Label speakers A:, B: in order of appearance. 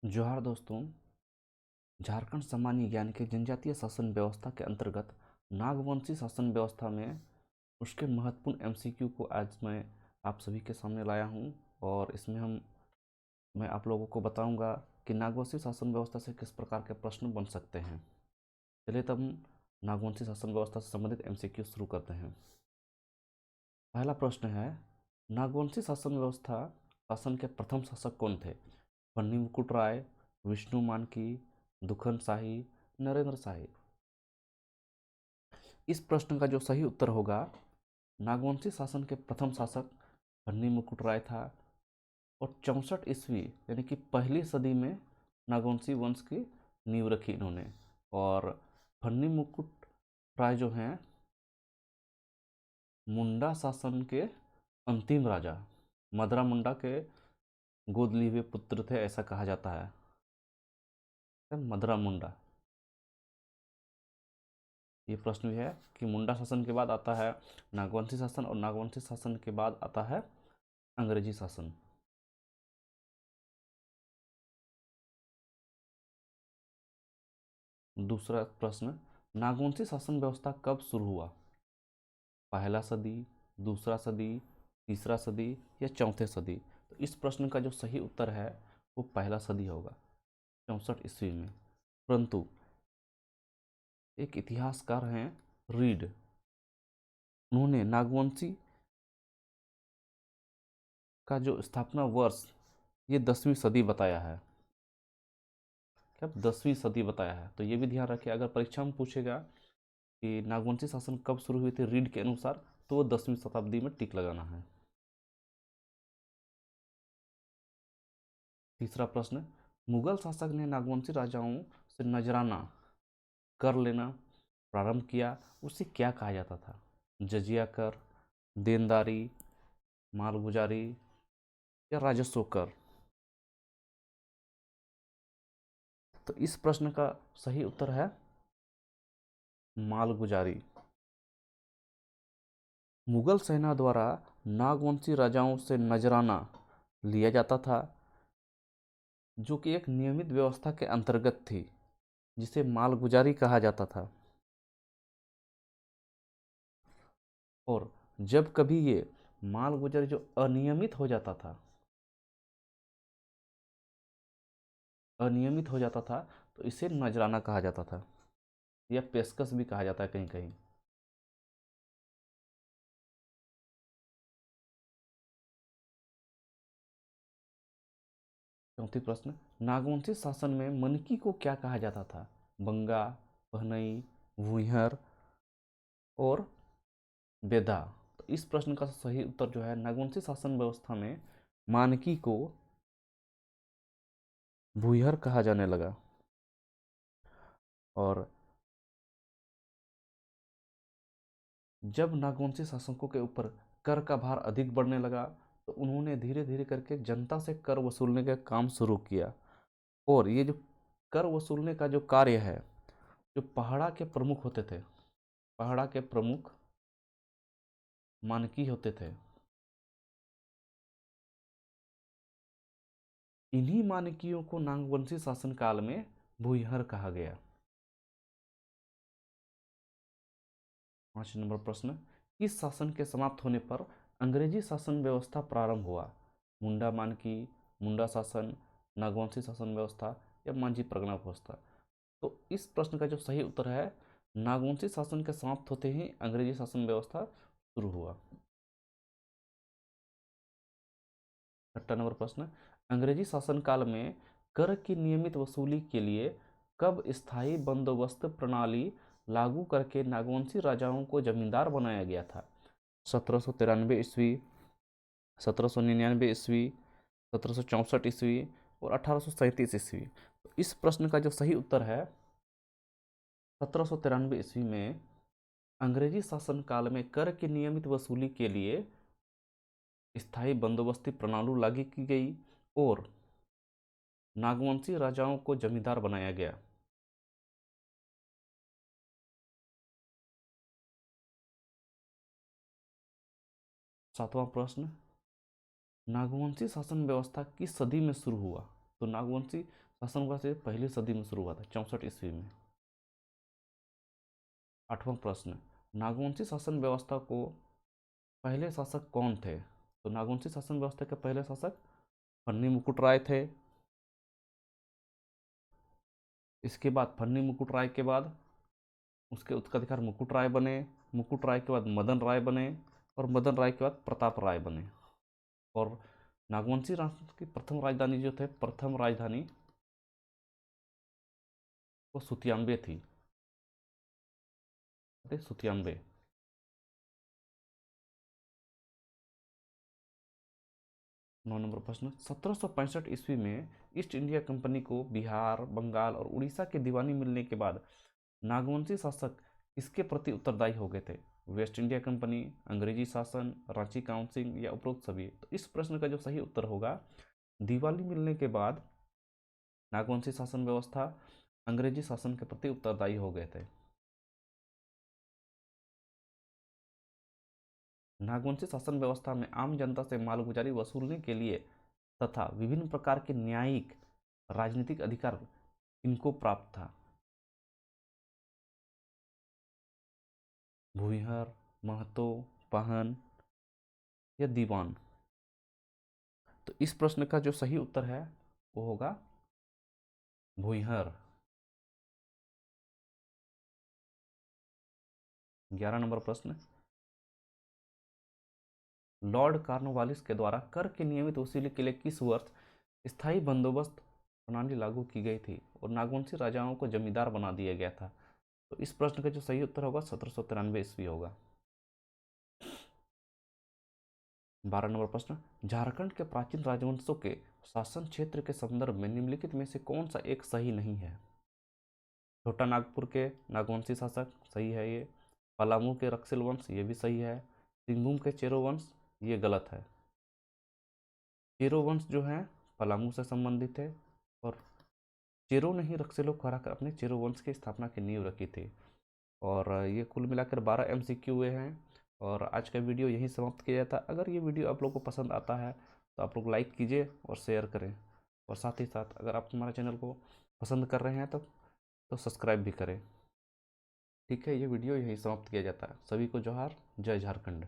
A: जोहार दोस्तों। झारखंड सामान्य ज्ञान के जनजातीय शासन व्यवस्था के अंतर्गत नागवंशी शासन व्यवस्था में उसके महत्वपूर्ण एमसीक्यू को आज मैं आप सभी के सामने लाया हूं और इसमें मैं आप लोगों को बताऊंगा कि नागवंशी शासन व्यवस्था से किस प्रकार के प्रश्न बन सकते हैं। चलिए तब हम नागवंशी शासन व्यवस्था से संबंधित एमसीक्यू शुरू करते हैं। पहला प्रश्न है, नागवंशी शासन व्यवस्था शासन के प्रथम शासक कौन थे? बन्नी मुकुट राय, विष्णु मानकी, दुखन शाही, नरेंद्र शाही। इस प्रश्न का जो सही उत्तर होगा, नागवंशी शासन के प्रथम शासक बन्नी मुकुट राय था और 64 ईस्वी यानी कि पहली सदी में नागवंशी वंश की नींव रखी इन्होंने। और बन्नी मुकुट राय जो हैं मुंडा शासन के अंतिम राजा, मदरा मुंडा के गोद लिए हुए पुत्र थे, ऐसा कहा जाता है। मदरा मुंडा, ये प्रश्न भी है कि मुंडा शासन के बाद आता है नागवंशी शासन और नागवंशी शासन के बाद आता है अंग्रेजी शासन। दूसरा प्रश्न, नागवंशी शासन व्यवस्था कब शुरू हुआ? पहला सदी, दूसरा सदी, तीसरा सदी या चौथे सदी? तो इस प्रश्न का जो सही उत्तर है वो पहला सदी होगा, 64 ईस्वी में। परंतु एक इतिहासकार हैं रीड, उन्होंने नागवंशी का जो स्थापना वर्ष ये 10वीं सदी बताया है। क्या 10वीं सदी बताया है? तो ये भी ध्यान रखिए, अगर परीक्षा में पूछेगा कि नागवंशी शासन कब शुरू हुई थी रीड के अनुसार, तो वो 10वीं शताब्दी में टिक लगाना है। तीसरा प्रश्न, मुगल शासक ने नागवंशी राजाओं से नजराना कर लेना प्रारंभ किया, उसे क्या कहा जाता था? जजिया कर, देनदारी, मालगुजारी या राजस्व कर? तो इस प्रश्न का सही उत्तर है मालगुजारी। मुगल सेना द्वारा नागवंशी राजाओं से नजराना लिया जाता था, जो कि एक नियमित व्यवस्था के अंतर्गत थी, जिसे मालगुजारी कहा जाता था। और जब कभी ये मालगुजारी जो अनियमित हो जाता था तो इसे नजराना कहा जाता था, या पेशकश भी कहा जाता है कहीं कहीं। चौथी प्रश्न, नागवंशी शासन में मनकी को क्या कहा जाता था? बंगा, पहनई, भूइहर और बेदा? तो इस प्रश्न का सही उत्तर जो है, नागवंशी शासन व्यवस्था में मानकी को भूइहर कहा जाने लगा। और जब नागवंशी शासकों के ऊपर कर का भार अधिक बढ़ने लगा तो उन्होंने धीरे धीरे करके जनता से कर वसूलने का काम शुरू किया। और ये जो कर वसूलने का जो कार्य है, जो पहाड़ा के प्रमुख होते थे, पहाड़ा के प्रमुख मानकी होते थे, इन्हीं मानकियों को नागवंशी शासन काल में भूइहर कहा गया। 5 नंबर प्रश्न, किस शासन के समाप्त होने पर अंग्रेजी शासन व्यवस्था प्रारंभ हुआ? मुंडा मानकी, मुंडा शासन, नागवंशी शासन व्यवस्था या मांझी परगना व्यवस्था? तो इस प्रश्न का जो सही उत्तर है, नागवंशी शासन के समाप्त होते ही अंग्रेजी शासन व्यवस्था शुरू हुआ। 6 नंबर प्रश्न, अंग्रेजी शासन काल में कर की नियमित वसूली के लिए कब स्थायी बंदोबस्त प्रणाली लागू करके नागवंशी राजाओं को जमींदार बनाया गया था? 1793 ईस्वी, 1799 ईस्वी, 1764 ईस्वी और 1837 ईस्वी? तो इस प्रश्न का जो सही उत्तर है, 1793 ईस्वी में अंग्रेजी शासन काल में कर की नियमित वसूली के लिए स्थायी बंदोबस्ती प्रणाली लागू की गई और नागवंशी राजाओं को जमींदार बनाया गया। 7वां प्रश्न, नागवंशी शासन व्यवस्था किस सदी में शुरू हुआ? तो नागवंशी शासन व्यवस्था पहली सदी में शुरू हुआ था, 64 ईस्वी में। 8वां प्रश्न, नागवंशी शासन व्यवस्था को पहले शासक कौन थे? तो नागवंशी शासन व्यवस्था के पहले शासक फन्नी मुकुट राय थे। इसके बाद फन्नी मुकुट राय के बाद उसके उत्तराधिकार मुकुट राय बने। मुकुट राय के बाद मदन राय बने और मदन राय के बाद प्रताप राय बने। और नागवंशी राष्ट्र की प्रथम राजधानी जो थे, प्रथम राजधानी वो सुतियांबे थी, सुतियांबे। 9 नंबर प्रश्न, 1765 ईस्वी में ईस्ट इंडिया कंपनी को बिहार, बंगाल और उड़ीसा की दीवानी मिलने के बाद नागवंशी शासक किसके प्रति उत्तरदायी हो गए थे? वेस्ट इंडिया कंपनी, अंग्रेजी शासन, रांची काउंसिल या उपरोक्त सभी? तो इस प्रश्न का जो सही उत्तर होगा, दिवाली मिलने के बाद नागवंशी शासन व्यवस्था अंग्रेजी शासन के प्रति उत्तरदायी हो गए थे। नागवंशी शासन व्यवस्था में आम जनता से मालगुजारी वसूलने के लिए तथा विभिन्न प्रकार के न्यायिक राजनीतिक अधिकार इनको प्राप्त था? भूमिहर, महतो, पाहन या दीवान? तो इस प्रश्न का जो सही उत्तर है वो होगा भूमिहर। 11 नंबर प्रश्न, लॉर्ड कॉर्नवालिस के द्वारा कर की नियमित वसूली के लिए किस वर्ष स्थायी बंदोबस्त प्रणाली लागू की गई थी और नागवंशी राजाओं को जमींदार बना दिया गया था? तो इस प्रश्न का जो सही उत्तर होगा 1793 ईस्वी होगा। 12 नंबर प्रश्न, झारखंड के प्राचीन राजवंशों के शासन क्षेत्र के संदर्भ में निम्नलिखित में से कौन सा एक सही नहीं है? छोटा नागपुर के नागवंशी शासक, सही है ये। पलामू के रक्सिल वंश, ये भी सही है। सिंहभूम के चेरो वंश, ये गलत है। चेरो वंश जो है पलामू से संबंधित है और चेरो ने ही रक्सिलों को हराकर अपने चेरो वंश की स्थापना की नींव रखी थी। और ये कुल मिलाकर 12 MCQ हुए हैं और आज का वीडियो यहीं समाप्त किया जाता है। अगर ये वीडियो आप लोगों को पसंद आता है तो आप लोग लाइक कीजिए और शेयर करें, और साथ ही साथ अगर आप हमारे चैनल को पसंद कर रहे हैं तो सब्सक्राइब भी करें। ठीक है, ये वीडियो यहीं समाप्त किया जाता है। सभी को जोहार, जय झारखंड।